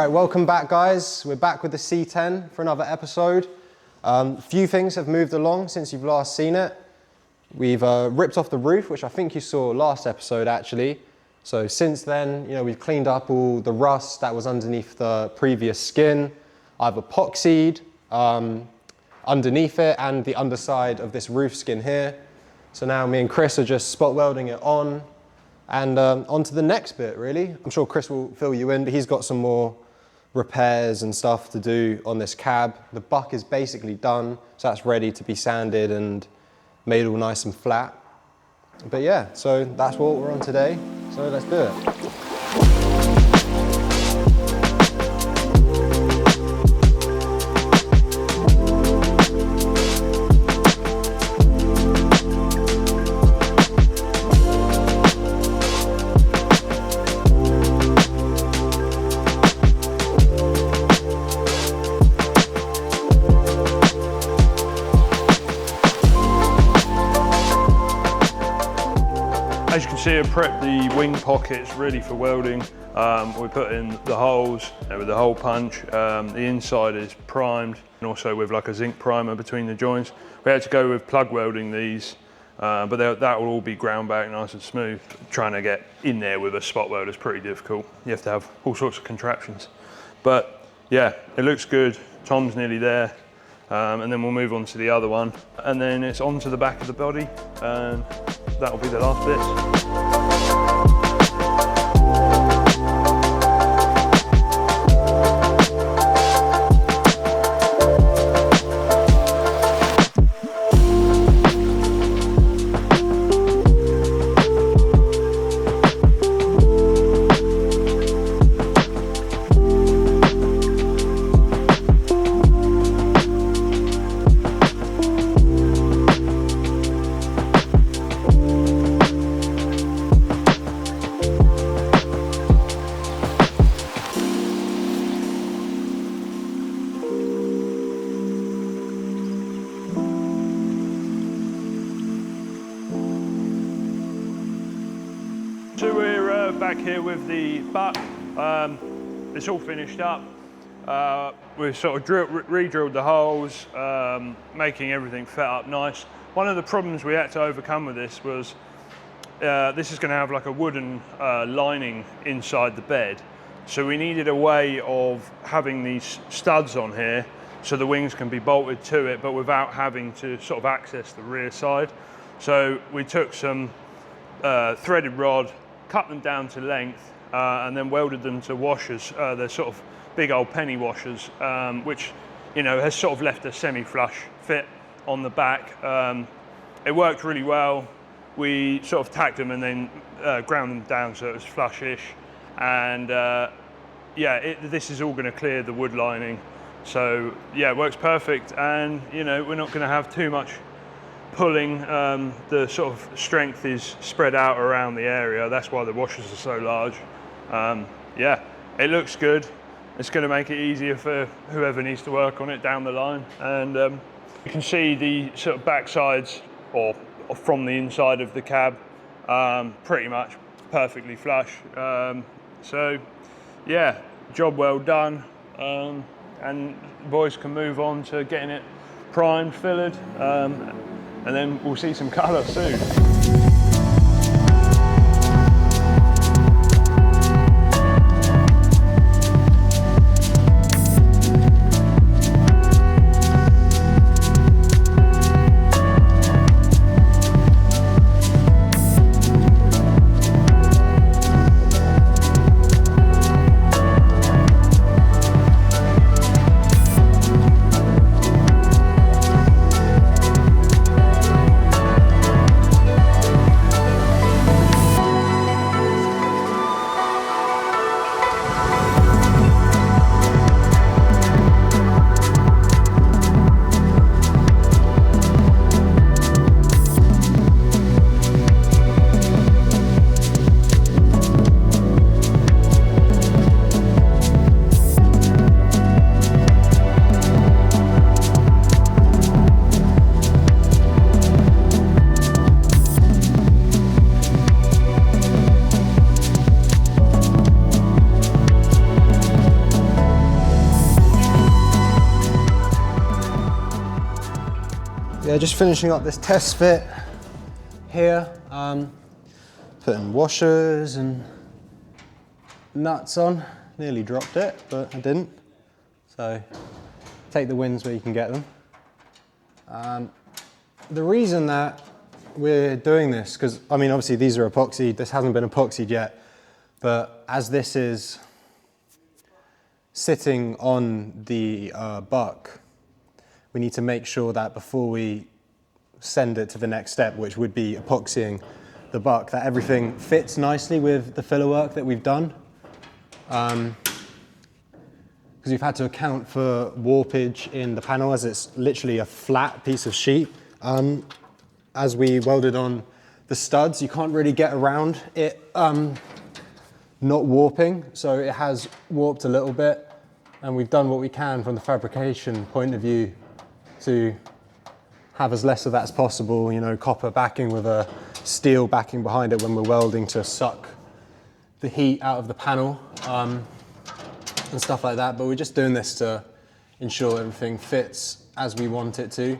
right, welcome back guys. We're back with the C10 for another episode. A few things have moved along since you've last seen it. We've ripped off the roof, which I think you saw last episode actually. So since then, you know, we've cleaned up all the rust that was underneath the previous skin. I've epoxied underneath it and the underside of this roof skin here. So now me and Chris are just spot welding it on and on to the next bit really. I'm sure Chris will fill you in, but he's got some more repairs and stuff to do on this cab. The buck is basically done, so that's ready to be sanded and made all nice and flat. But yeah, so that's what we're on today, so let's do it. As you can see, I prepped the wing pockets ready for welding. We put in the holes with the hole punch. The inside is primed and also with like a zinc primer between the joints. We had to go with plug welding these, but that will all be ground back nice and smooth. Trying to get in there with a spot weld is pretty difficult. You have to have all sorts of contraptions. But yeah, it looks good. Tom's nearly there. And then we'll move on to the other one. And then it's onto the back of the body, and that'll be the last bit. So we're back here with the buck. It's all finished up. We've sort of re-drilled the holes, making everything fit up nice. One of the problems we had to overcome with this was this is going to have like a wooden lining inside the bed. So we needed a way of having these studs on here so the wings can be bolted to it, but without having to sort of access the rear side. So we took some threaded rod, cut them down to length, and then welded them to washers. They're sort of big old penny washers, which, you know, has sort of left a semi-flush fit on the back. It worked really well. We sort of tacked them and then ground them down so it was flush-ish. And yeah, this is all going to clear the wood lining. So yeah, it works perfect. And you know, we're not going to have too much pulling. The sort of strength is spread out around the area. That's why the washers are so large. Yeah, it looks good. It's going to make it easier for whoever needs to work on it down the line. And you can see the sort of back sides, or from the inside of the cab, pretty much perfectly flush. So yeah, job well done. And the boys can move on to getting it primed, fillered, and then we'll see some colour soon. Yeah, just finishing up this test fit here. Putting washers and nuts on. Nearly dropped it, but I didn't. So take the wins where you can get them. The reason that we're doing this, because I mean obviously these are epoxied, this hasn't been epoxied yet, but as this is sitting on the buck, we need to make sure that before we send it to the next step, which would be epoxying the buck, that everything fits nicely with the filler work that we've done. Because we've had to account for warpage in the panel, as it's literally a flat piece of sheet. As we welded on the studs, you can't really get around it not warping, so it has warped a little bit, and we've done what we can from the fabrication point of view to have as less of that as possible, you know, copper backing with a steel backing behind it when we're welding to suck the heat out of the panel and stuff like that. But we're just doing this to ensure everything fits as we want it to.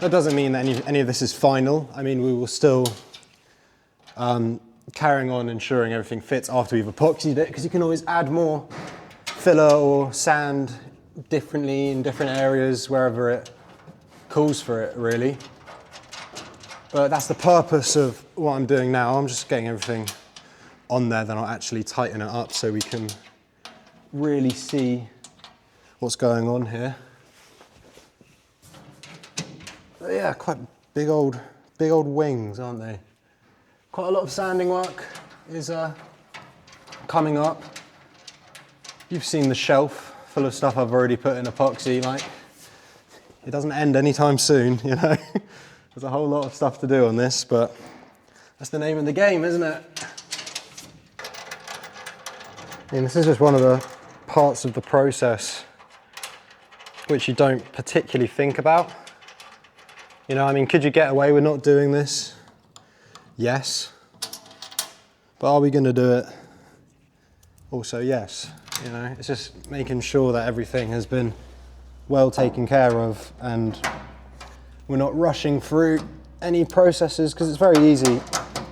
That doesn't mean that any of this is final. I mean, we will still carrying on ensuring everything fits after we've epoxied it, because you can always add more filler or sand differently in different areas wherever it calls for it, really. But that's the purpose of what I'm doing now. I'm just getting everything on there, then I'll actually tighten it up so we can really see what's going on here. But yeah, quite big old wings, aren't they? Quite a lot of sanding work is coming up. You've seen the shelf full of stuff I've already put in epoxy. Like, it doesn't end anytime soon, you know. There's a whole lot of stuff to do on this, but that's the name of the game, isn't it? I mean, this is just one of the parts of the process which you don't particularly think about. You know, I mean, could you get away with not doing this? Yes. But are we going to do it? Also, yes. You know, it's just making sure that everything has been well taken care of and we're not rushing through any processes, because it's very easy,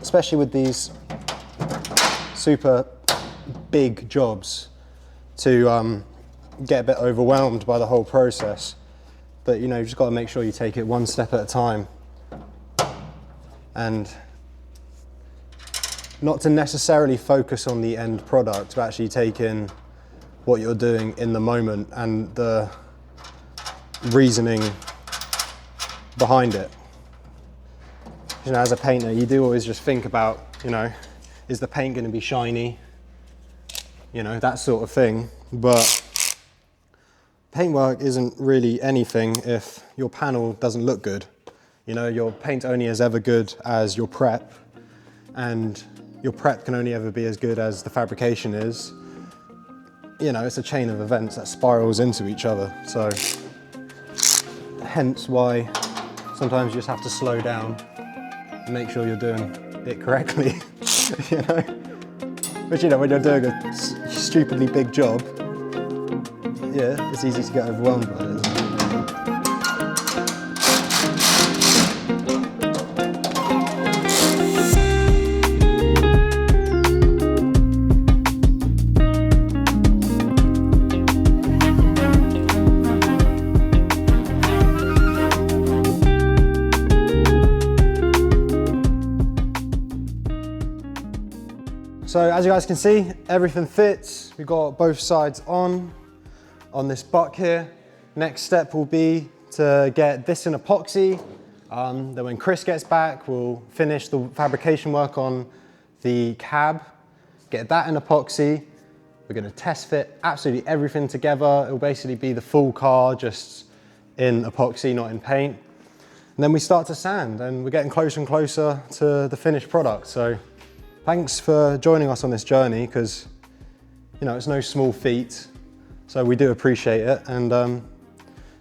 especially with these super big jobs, to get a bit overwhelmed by the whole process. But you know, you've just got to make sure you take it one step at a time, and not to necessarily focus on the end product, but actually take in what you're doing in the moment and the reasoning behind it. You know, as a painter, you do always just think about, you know, is the paint going to be shiny? You know, that sort of thing. But paintwork isn't really anything if your panel doesn't look good. You know, your paint only is ever good as your prep, and your prep can only ever be as good as the fabrication is. You know, it's a chain of events that spirals into each other. So hence why sometimes you just have to slow down and make sure you're doing it correctly. You know? But you know, when you're doing a stupidly big job, yeah, it's easy to get overwhelmed by it, isn't it? So as you guys can see, everything fits. We've got both sides on this buck here. Next step will be to get this in epoxy. Then when Chris gets back, we'll finish the fabrication work on the cab, get that in epoxy. We're gonna test fit absolutely everything together. It'll basically be the full car, just in epoxy, not in paint. And then we start to sand, and we're getting closer and closer to the finished product. So thanks for joining us on this journey, because you know, it's no small feat. So we do appreciate it, and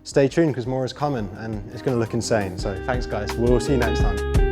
stay tuned because more is coming and it's going to look insane. So thanks guys, we'll see you next time.